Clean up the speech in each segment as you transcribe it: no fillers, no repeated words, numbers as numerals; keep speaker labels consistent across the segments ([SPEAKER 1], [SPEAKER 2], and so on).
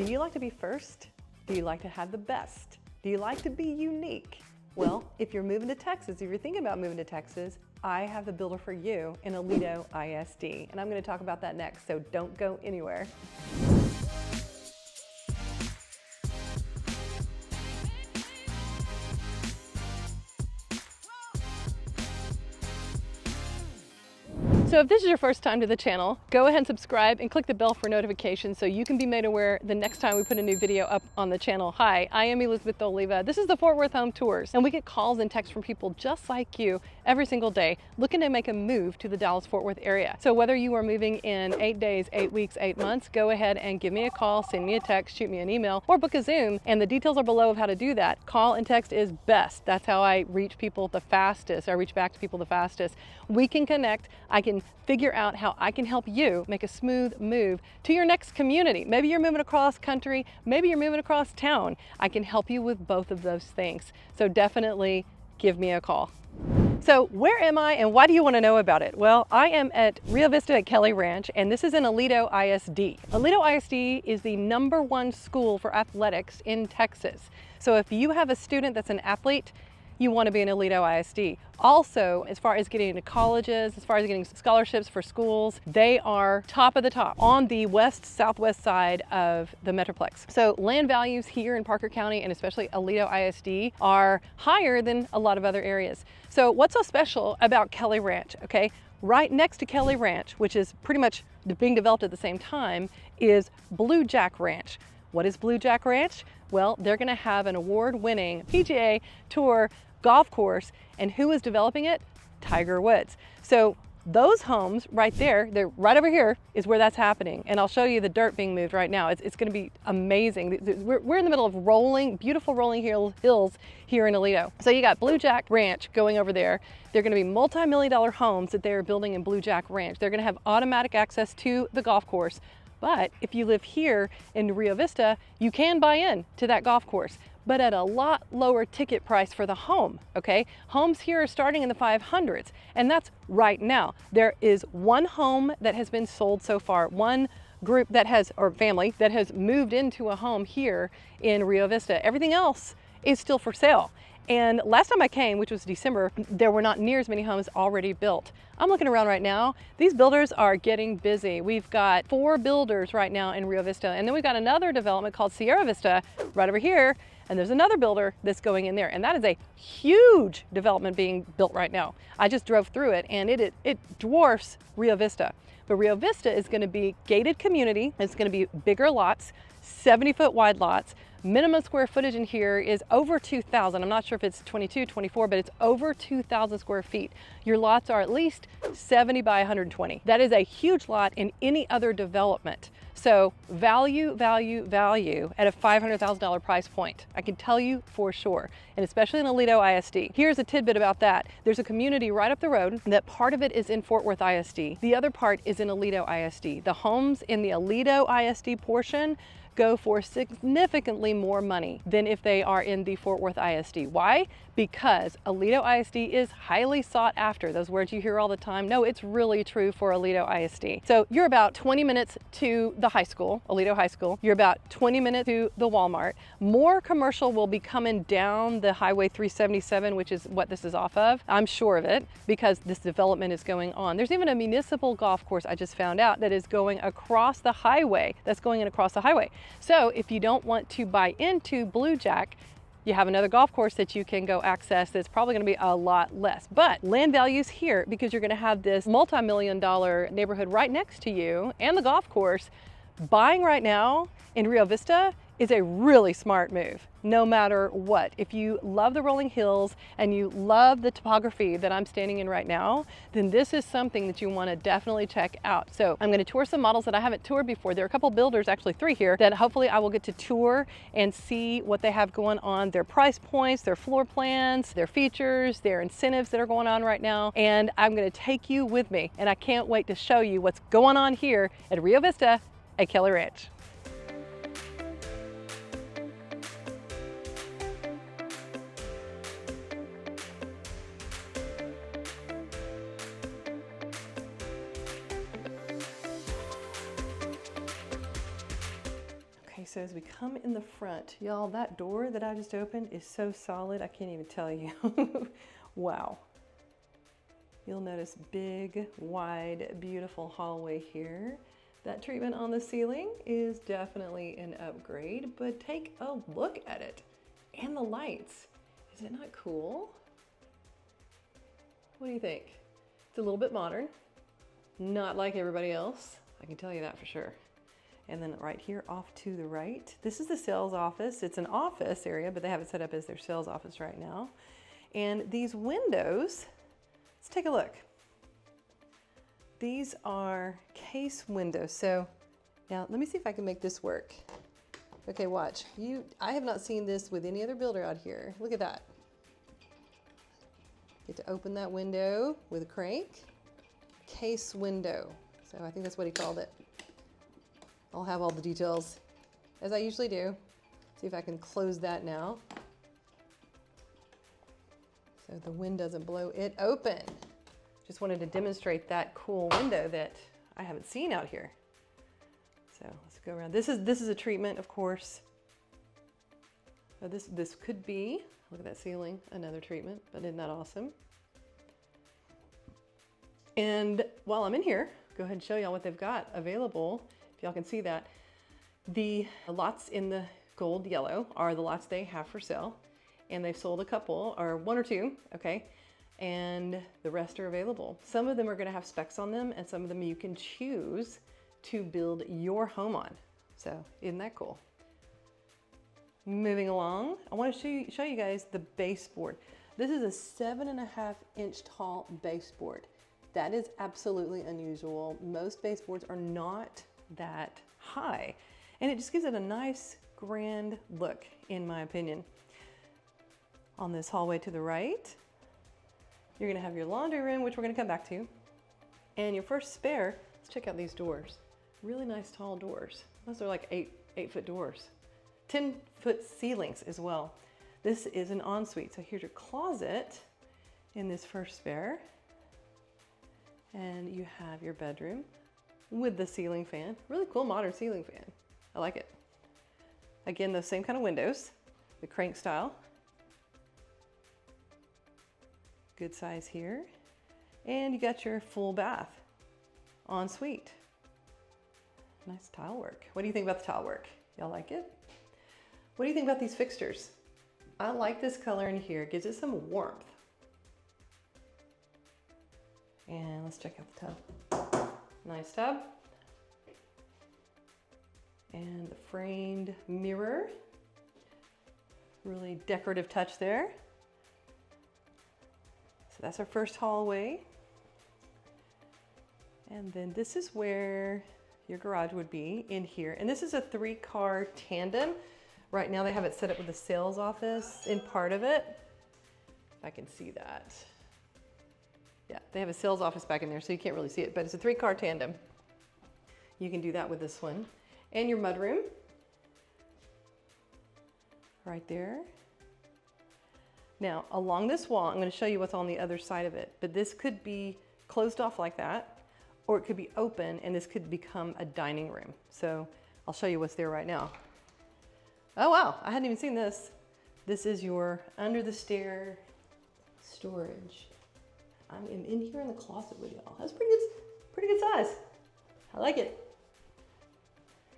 [SPEAKER 1] Do you like to be first? Do you like to have the best? Do you like to be unique? Well, if you're moving to Texas, if you're thinking about moving to Texas, I have the builder for you in Aledo ISD, and I'm going to talk about that next, so don't go anywhere. So if this is your first time to the channel, go ahead and subscribe and click the bell for notifications so you can be made aware the next time we put a new video up on the channel. Hi, I am Elizabeth D'Oliva. This is the Fort Worth Home Tours, and we get calls and texts from people just like you every single day looking to make a move to the Dallas-Fort Worth area. So whether you are moving in 8 days, 8 weeks, 8 months, go ahead and give me a call, send me a text, shoot me an email, or book a Zoom, and the details are below of how to do that. Call and text is best. That's how I reach people the fastest. I reach back to people the fastest. We can connect. I can figure out how I can help you make a smooth move to your next community. Maybe you're moving across country, maybe you're moving across town. I can help you with both of those things. So definitely give me a call. So where am I and why do you want to know about it? Well, I am at Rio Vista at Kelly Ranch, and this is in Aledo ISD. Aledo ISD is the #1 school for athletics in Texas. So if you have a student that's an athlete, you want to be in Aledo ISD. Also, as far as getting into colleges, as far as getting scholarships for schools, they are top of the top on the southwest side of the Metroplex. So land values here in Parker County and especially Aledo ISD are higher than a lot of other areas. So what's so special about Kelly Ranch, okay? Right next to Kelly Ranch, which is pretty much being developed at the same time, is Bluejack Ranch. What is Bluejack Ranch? Well, they're gonna have an award-winning PGA Tour golf course, and who is developing it? Tiger Woods. So those homes right there, they're right over here, is where that's happening. And I'll show you the dirt being moved right now. It's going to be amazing. We're in the middle of beautiful rolling hills here in Aledo. So you got Bluejack Ranch going over there. They're going to be multi-million-dollar homes that they're building in Bluejack Ranch. They're going to have automatic access to the golf course. But if you live here in Rio Vista, you can buy in to that golf course, but at a lot lower ticket price for the home, okay? Homes here are starting in the 500s, and that's right now. There is one home that has been sold so far, one group that has, or family, that has moved into a home here in Rio Vista. Everything else is still for sale. And last time I came, which was December, there were not near as many homes already built. I'm looking around right now. These builders are getting busy. We've got 4 builders right now in Rio Vista, and then we've got another development called Sierra Vista right over here, and there's another builder that's going in there, and that is a huge development being built right now. I just drove through it, and it dwarfs Rio Vista. But Rio Vista is going to be gated community. It's going to be bigger lots, 70-foot wide lots. Minimum square footage in here is over 2,000. I'm not sure if it's 22, 24, but it's over 2,000 square feet. Your lots are at least 70 by 120. That is a huge lot in any other development. So value, value, value at a $500,000 price point. I can tell you for sure, and especially in Aledo ISD. Here's a tidbit about that. There's a community right up the road that part of it is in Fort Worth ISD. The other part is in Aledo ISD. The homes in the Aledo ISD portion go for significantly more money than if they are in the Fort Worth ISD. Why? Because Aledo ISD is highly sought after. Those words you hear all the time. No, it's really true for Aledo ISD. So you're about 20 minutes to the high school, Aledo High School. You're about 20 minutes to the Walmart. More commercial will be coming down the Highway 377, which is what this is off of. I'm sure of it because this development is going on. There's even a municipal golf course I just found out that is going across the highway. That's going in across the highway. So if you don't want to buy into Bluejack, you have another golf course that you can go access that's probably going to be a lot less. But land values here, because you're going to have this multi-million-dollar neighborhood right next to you and the golf course, buying right now in Rio Vista is a really smart move, no matter what. If you love the rolling hills and you love the topography that I'm standing in right now, then this is something that you want to definitely check out. So I'm going to tour some models that I haven't toured before. There are a couple builders, actually 3 here, that hopefully I will get to tour and see what they have going on, their price points, their floor plans, their features, their incentives that are going on right now. And I'm going to take you with me, and I can't wait to show you what's going on here at Rio Vista at Kelly Ranch. Okay, so as we come in the front, y'all, that door that I just opened is so solid, I can't even tell you. Wow. You'll notice big, wide, beautiful hallway here. That treatment on the ceiling is definitely an upgrade, but take a look at it. And the lights. Is it not cool? What do you think? It's a little bit modern, not like everybody else. I can tell you that for sure. And then right here off to the right, this is the sales office. It's an office area, but they have it set up as their sales office right now. And these windows, let's take a look. These are case windows. So now let me see if I can make this work. Okay, watch. I have not seen this with any other builder out here. Look at that. Get to open that window with a crank. Case window. So I think that's what he called it. I'll have all the details as I usually do. See if I can close that now. So the wind doesn't blow it open. Just wanted to demonstrate that cool window that I haven't seen out here. So let's go around. This is a treatment, of course. This could be, look at that ceiling, another treatment, but isn't that awesome? And while I'm in here, go ahead and show y'all what they've got available. If y'all can see that. The lots in the gold yellow are the lots they have for sale. And they've sold a couple, or one or two, okay? And the rest are available. Some of them are gonna have specs on them, and some of them you can choose to build your home on. So isn't that cool? Moving along, I wanna show you guys the baseboard. This is a 7.5-inch tall baseboard. That is absolutely unusual. Most baseboards are not that high, and it just gives it a nice grand look, in my opinion. On this hallway to the right, you're gonna have your laundry room, which we're gonna come back to, and your first spare. Let's check out these doors. Really nice tall doors. Those are like 8-foot doors. 10-foot ceilings as well. This is an ensuite. So here's your closet in this first spare, and you have your bedroom with the ceiling fan. Really cool modern ceiling fan. I like it. Again, those same kind of windows, the crank style. Good size here. And you got your full bath ensuite. Nice tile work. What do you think about the tile work? Y'all like it? What do you think about these fixtures? I like this color in here. It gives it some warmth. And let's check out the tub. Nice tub. And the framed mirror. Really decorative touch there. So that's our first hallway. And then this is where your garage would be in here. And this is a 3-car tandem. Right now they have it set up with a sales office in part of it. If I can see that. Yeah, they have a sales office back in there, so you can't really see it, but it's a 3-car tandem. You can do that with this one. And your mudroom. Right there. Now, along this wall, I'm going to show you what's on the other side of it, but this could be closed off like that, or it could be open, and this could become a dining room. So I'll show you what's there right now. Oh wow, I hadn't even seen this. This is your under the stair storage. I'm in here in the closet with y'all. That's pretty good size. I like it.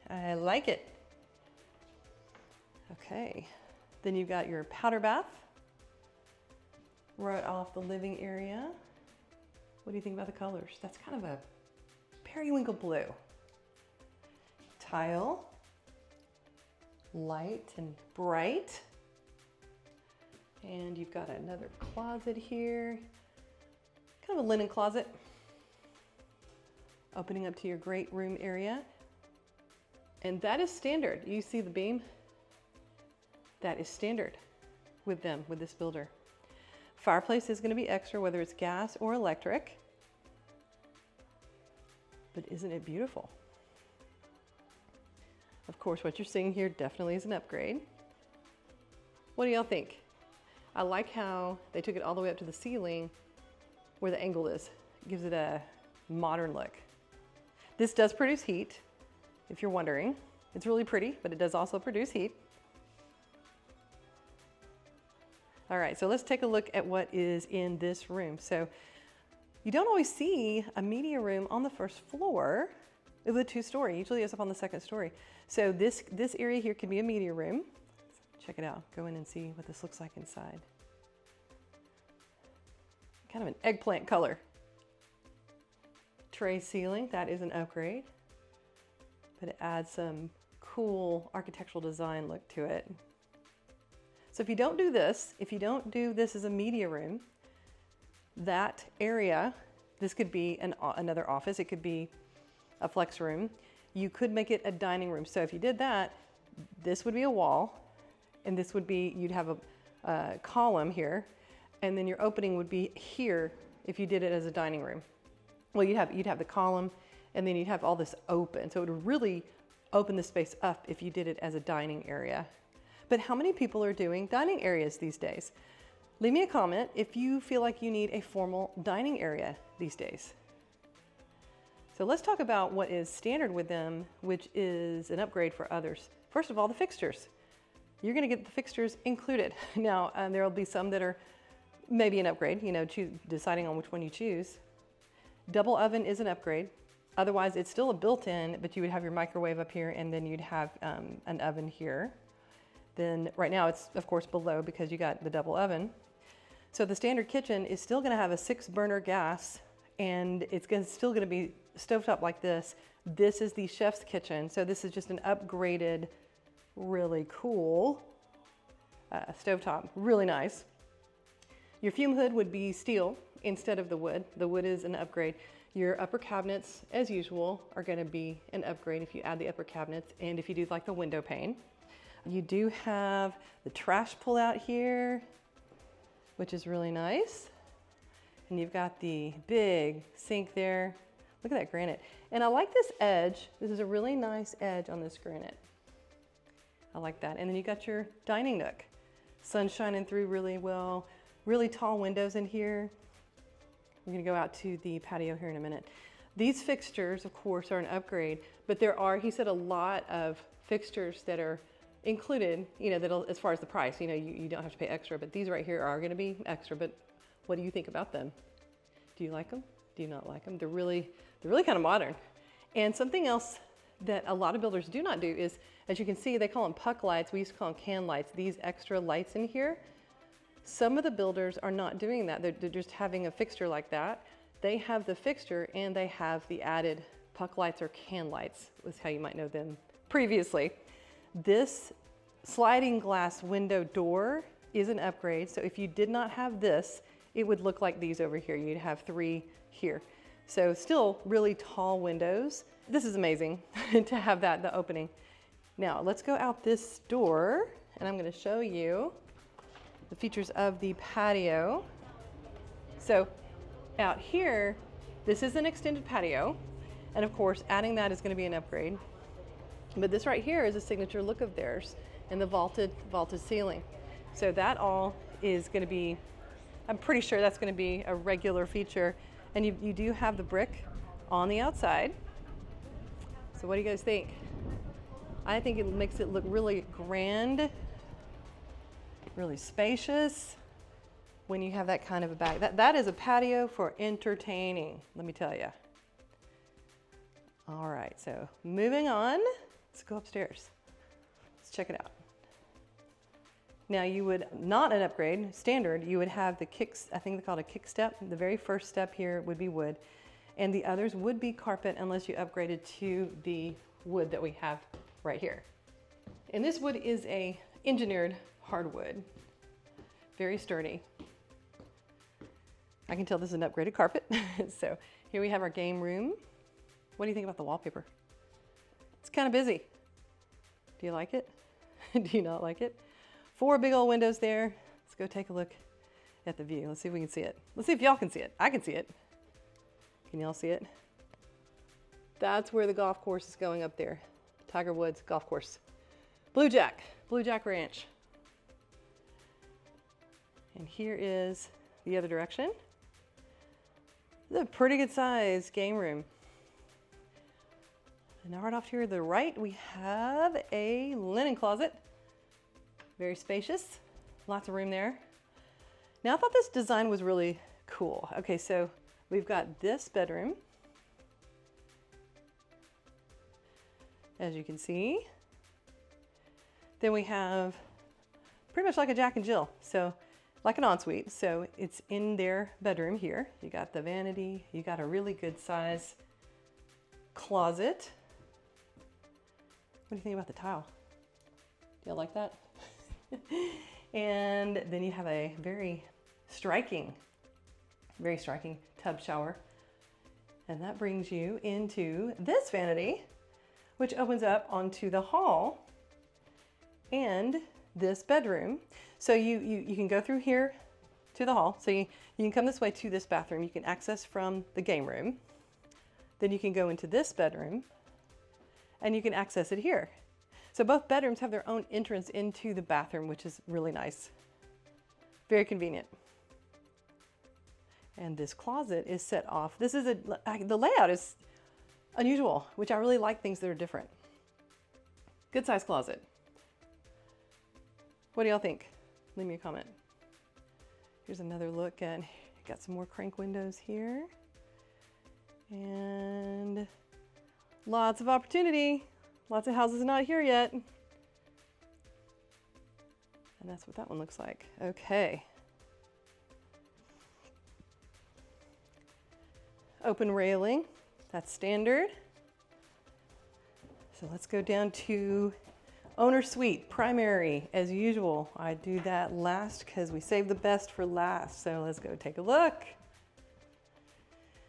[SPEAKER 1] I like it. Okay, then you've got your powder bath right off the living area. What do you think about the colors? That's kind of a periwinkle blue. Tile, light and bright. And you've got another closet here, kind of a linen closet, opening up to your great room area. And that is standard. You see the beam? That is standard with them, with this builder. Fireplace is going to be extra, whether it's gas or electric. But isn't it beautiful? Of course, what you're seeing here definitely is an upgrade. What do y'all think? I like how they took it all the way up to the ceiling where the angle is. It gives it a modern look. This does produce heat, if you're wondering. It's really pretty, but it does also produce heat. All right, so let's take a look at what is in this room. So you don't always see a media room on the first floor with a 2-story. Usually it's up on the 2nd story. So this area here can be a media room. Check it out. Go in and see what this looks like inside. Kind of an eggplant color. Tray ceiling, that is an upgrade, but it adds some cool architectural design look to it. So if you don't do this, as a media room, that area, this could be another office, it could be a flex room. You could make it a dining room. So if you did that, this would be a wall, and this would be, you'd have a column here, and then your opening would be here if you did it as a dining room. Well, you'd have the column, and then you'd have all this open. So it would really open the space up if you did it as a dining area. But how many people are doing dining areas these days? Leave me a comment if you feel like you need a formal dining area these days. So let's talk about what is standard with them, which is an upgrade for others. First of all, the fixtures. You're gonna get the fixtures included. Now, there'll be some that are maybe an upgrade, deciding on which one you choose. Double oven is an upgrade. Otherwise, it's still a built-in, but you would have your microwave up here, and then you'd have an oven here. Then right now it's of course below because you got the double oven. So the standard kitchen is still gonna have a 6-burner gas, and it's still gonna be stovetop like this. This is the chef's kitchen. So this is just an upgraded, really cool stovetop, really nice. Your fume hood would be steel instead of the wood. The wood is an upgrade. Your upper cabinets, as usual, are gonna be an upgrade if you add the upper cabinets and if you do like the window pane. You do have the trash pull out here, which is really nice. And you've got the big sink there. Look at that granite. And I like this edge. This is a really nice edge on this granite. I like that. And then you got your dining nook. Sun shining through really well. Really tall windows in here. We're gonna go out to the patio here in a minute. These fixtures, of course, are an upgrade, but there are, he said, a lot of fixtures that are included, that'll, as far as the price, you don't have to pay extra, but these right here are gonna be extra. But what do you think about them? Do you like them? Do you not like them? They're really kind of modern. And something else that a lot of builders do not do is, as you can see, they call them puck lights. We used to call them can lights. These extra lights in here, some of the builders are not doing that. They're just having a fixture like that. They have the fixture and they have the added puck lights or can lights, was how you might know them previously. This sliding glass window door is an upgrade. So if you did not have this, it would look like these over here. You'd have 3 here. So still really tall windows. This is amazing to have the opening. Now let's go out this door and I'm gonna show you the features of the patio. So out here, this is an extended patio. And of course, adding that is gonna be an upgrade. But this right here is a signature look of theirs, and the vaulted ceiling. So that all is gonna be, I'm pretty sure that's gonna be a regular feature. And you do have the brick on the outside. So what do you guys think? I think it makes it look really grand, really spacious when you have that kind of a back. That is a patio for entertaining, let me tell you. All right, so moving on. Let's go upstairs. Let's check it out. Now you would, not an upgrade, standard, you would have the kicks, I think they call it a kick step. The very first step here would be wood, and the others would be carpet unless you upgraded to the wood that we have right here. And this wood is a engineered hardwood, very sturdy. I can tell this is an upgraded carpet. So here we have our game room. What do you think about the wallpaper? It's kind of busy. Do you like it? Do you not like it? 4 big old windows there. Let's go take a look at the view. Let's see if we can see it. Let's see if y'all can see it. I can see it. Can y'all see it? That's where the golf course is going up there. Tiger Woods Golf Course. Bluejack Ranch. And here is the other direction. It's a pretty good size game room. And now right off here to the right, we have a linen closet. Very spacious, lots of room there. Now I thought this design was really cool. Okay, so we've got this bedroom, as you can see. Then we have pretty much like a Jack and Jill, so like an ensuite. So it's in their bedroom here. You got the vanity, you got a really good size closet. What do you think about the tile? Do you like that? And then you have a very striking tub shower. And that brings you into this vanity, which opens up onto the hall and this bedroom. So you can go through here to the hall. So you can come this way to this bathroom. You can access from the game room. Then you can go into this bedroom and you can access it here. So both bedrooms have their own entrance into the bathroom, which is really nice. Very convenient. And this closet is set off. This is the layout is unusual, which I really like things that are different. Good size closet. What do y'all think? Leave me a comment. Here's another look at, got some more crank windows here. And lots of opportunity. Lots of houses not here yet. And that's what that one looks like. Okay. Open railing, that's standard. So let's go down to owner suite, primary, as usual. I do that last because we save the best for last. So let's go take a look.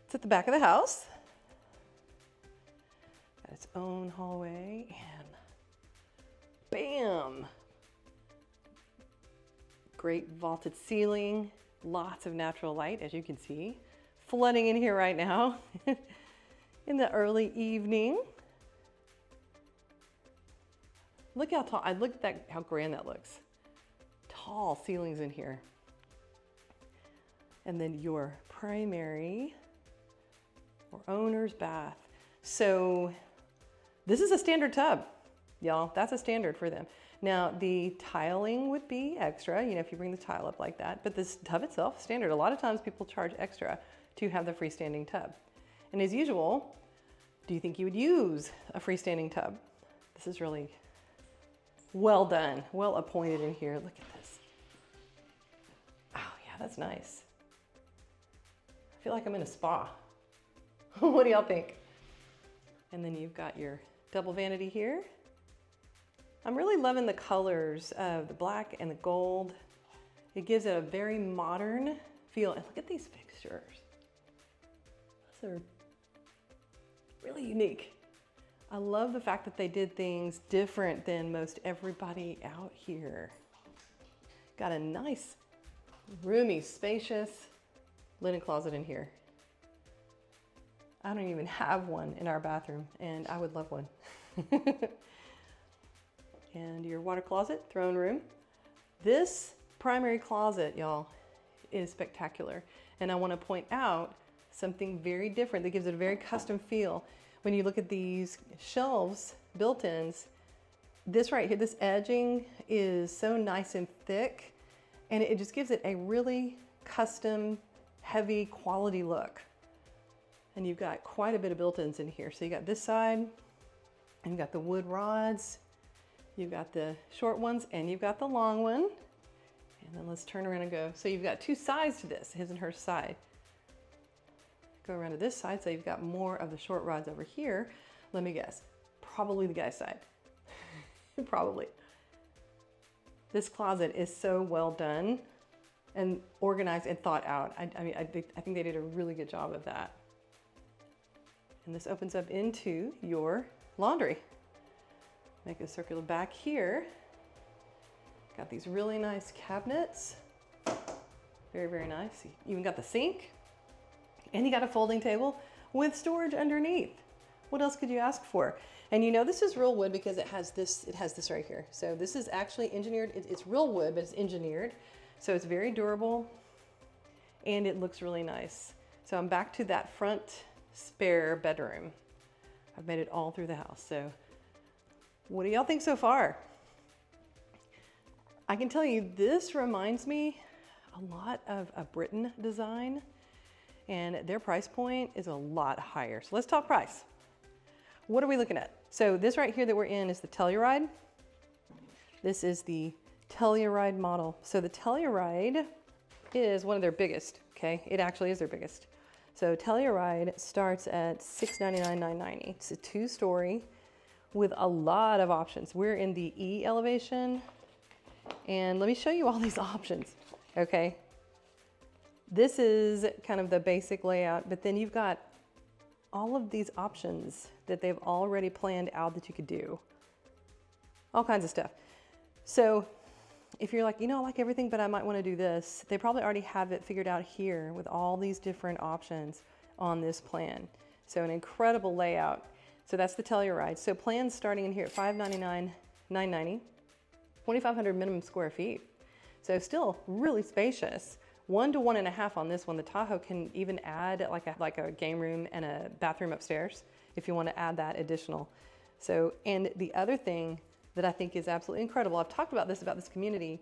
[SPEAKER 1] It's at the back of the house. Got its own hallway and bam! Great vaulted ceiling, lots of natural light, as you can see. Flooding in here right now in the early evening. Look how tall, look at that, how grand that looks. Tall ceilings in here. And then your primary or owner's bath. So this is a standard tub, y'all. That's a standard for them. Now the tiling would be extra, you know, if you bring the tile up like that, but this tub itself, standard. A lot of times people charge extra to have the freestanding tub. And as usual, do you think you would use a freestanding tub? This is really well done, well appointed in here. Look at this. Oh yeah, that's nice. I feel like I'm in a spa. What do y'all think? And then you've got your double vanity here. I'm really loving the colors of the black and the gold. It gives it a very modern feel. And look at these fixtures. Those are really unique. I love the fact that they did things different than most everybody out here. Got a nice, roomy, spacious linen closet in here. I don't even have one in our bathroom, and I would love one. And your water closet, throne room. This primary closet, y'all, is spectacular. And I want to point out something very different that gives it a very custom feel. When you look at these shelves, built-ins, this right here, this edging is so nice and thick, and it just gives it a really custom, heavy quality look. And you've got quite a bit of built-ins in here. So you got this side, and you've got the wood rods, you've got the short ones, and you've got the long one. And then let's turn around and go. So you've got two sides to this, his and her side. Go around to this side, so you've got more of the short rods over here. Let me guess, probably the guy's side. Probably. This closet is so well done and organized and thought out. I think they did a really good job of that. And this opens up into your laundry. Make a circular back here. Got these really nice cabinets. Very, very nice. You even got the sink. And you got a folding table with storage underneath. What else could you ask for? And you know this is real wood because it has this right here. So this is actually engineered. It's real wood, but it's engineered. So it's very durable and it looks really nice. So I'm back to that front spare bedroom. I've made it all through the house. So what do y'all think so far? I can tell you this reminds me a lot of a Britain design, and their price point is a lot higher. So let's talk price. What are we looking at? So this right here that we're in is the Telluride. This is the Telluride model. So the Telluride is one of their biggest, okay? It actually is their biggest. So Telluride starts at $699,990. It's a 2-story with a lot of options. We're in the E elevation, and let me show you all these options, okay? This is kind of the basic layout, but then you've got all of these options that they've already planned out that you could do. All kinds of stuff. So if you're like, you know, I like everything, but I might want to do this, they probably already have it figured out here with all these different options on this plan. So an incredible layout. So that's the Telluride. So plans starting in here at $599,990, 2,500 minimum square feet. So still really spacious. 1 to 1.5 on this one. The Tahoe can even add like a game room and a bathroom upstairs if you want to add that additional. So, and the other thing that I think is absolutely incredible, I've talked about this community,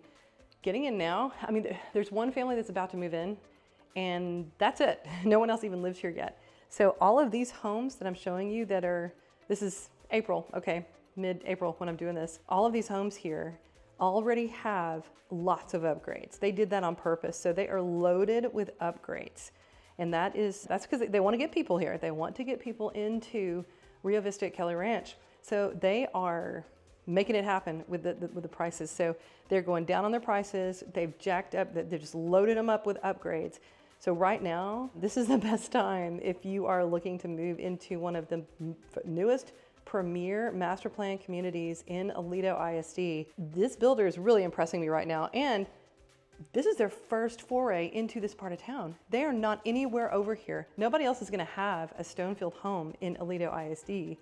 [SPEAKER 1] getting in now. I mean, there's one family that's about to move in, and that's it. No one else even lives here yet. So all of these homes that I'm showing you that are, this is April, okay, mid-April when I'm doing this, all of these homes here already have lots of upgrades. They did that on purpose. So they are loaded with upgrades. And that's because they want to get people here. They want to get people into Rio Vista at Kelly Ranch. So they are making it happen with the prices. So they're going down on their prices. They've jacked up, they're just loaded them up with upgrades. So right now, this is the best time if you are looking to move into one of the newest premier master plan communities in Aledo ISD. This builder is really impressing me right now. And this is their first foray into this part of town. They are not anywhere over here. Nobody else is gonna have a Stonefield home in Aledo ISD.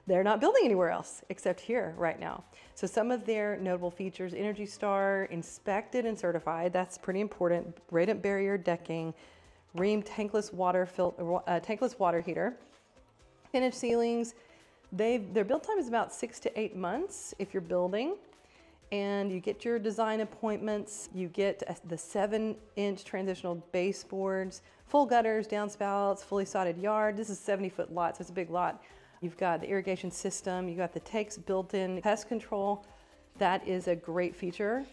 [SPEAKER 1] They're not building anywhere else except here right now. So some of their notable features: Energy Star, inspected and certified. That's pretty important. Radiant barrier decking, Rheem tankless water heater, 10-inch ceilings. Their build time is about 6 to 8 months if you're building, and you get your design appointments. You get the 7-inch transitional baseboards, full gutters, downspouts, fully sodded yard. This is a 70-foot lot, so it's a big lot. You've got the irrigation system, you got the takes built in, pest control. That is a great feature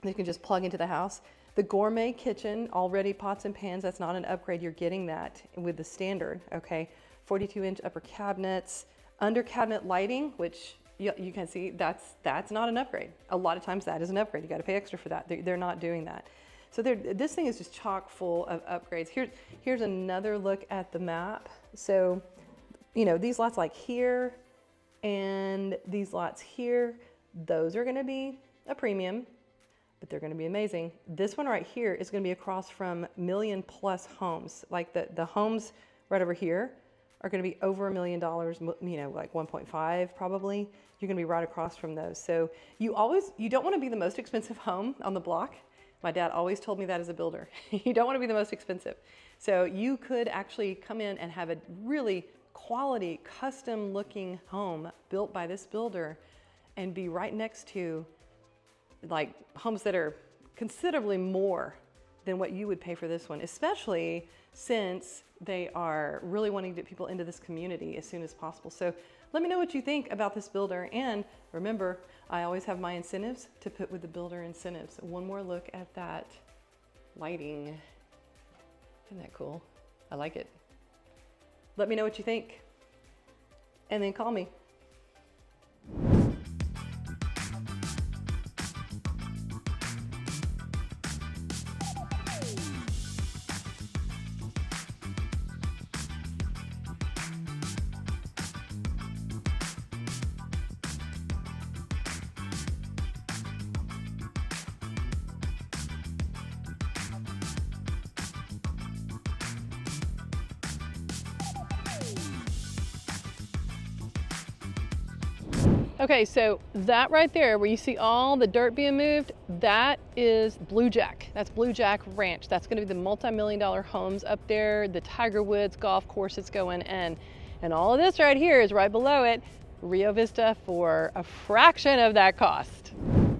[SPEAKER 1] that you can just plug into the house. The gourmet kitchen, already pots and pans, that's not an upgrade, you're getting that with the standard, okay? 42-inch upper cabinets, under cabinet lighting, which you can see that's not an upgrade. A lot of times that is an upgrade, you gotta pay extra for that. They're not doing that. So this thing is just chock full of upgrades. Here's another look at the map. So, you know, these lots like here and these lots here, those are gonna be a premium, but they're gonna be amazing. This one right here is gonna be across from million plus homes. Like the homes right over here are gonna be over $1 million, you know, like 1.5 probably. You're gonna be right across from those. So you don't wanna be the most expensive home on the block. My dad always told me that as a builder. You don't wanna be the most expensive. So you could actually come in and have a really quality, custom looking home built by this builder and be right next to like homes that are considerably more than what you would pay for this one, especially since they are really wanting to get people into this community as soon as possible. So let me know what you think about this builder. And remember, I always have my incentives to put with the builder incentives. One more look at that lighting. Isn't that cool? I like it. Let me know what you think, and then call me. Okay, so that right there where you see all the dirt being moved, that is Bluejack. That's Bluejack Ranch. That's gonna be the multi-million-dollar homes up there, the Tiger Woods golf course that's going in. And all of this right here is right below it, Rio Vista for a fraction of that cost.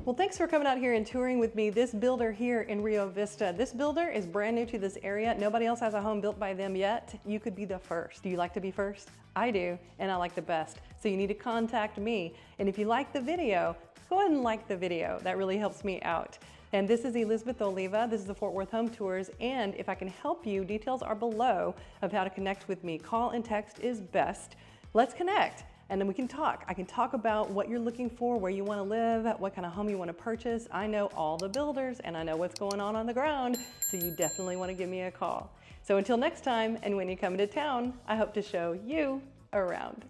[SPEAKER 1] Well, thanks for coming out here and touring with me. This builder here in Rio Vista, this builder is brand new to this area. Nobody else has a home built by them yet. You could be the first. Do you like to be first? I do, and I like the best. So you need to contact me. And if you like the video, go ahead and like the video. That really helps me out. And this is Elizabeth Oliva. This is the Fort Worth Home Tours. And if I can help you, details are below of how to connect with me. Call and text is best. Let's connect. And then we can talk. I can talk about what you're looking for, where you want to live, what kind of home you want to purchase. I know all the builders and I know what's going on the ground, so you definitely want to give me a call. So until next time, and when you come into town, I hope to show you around.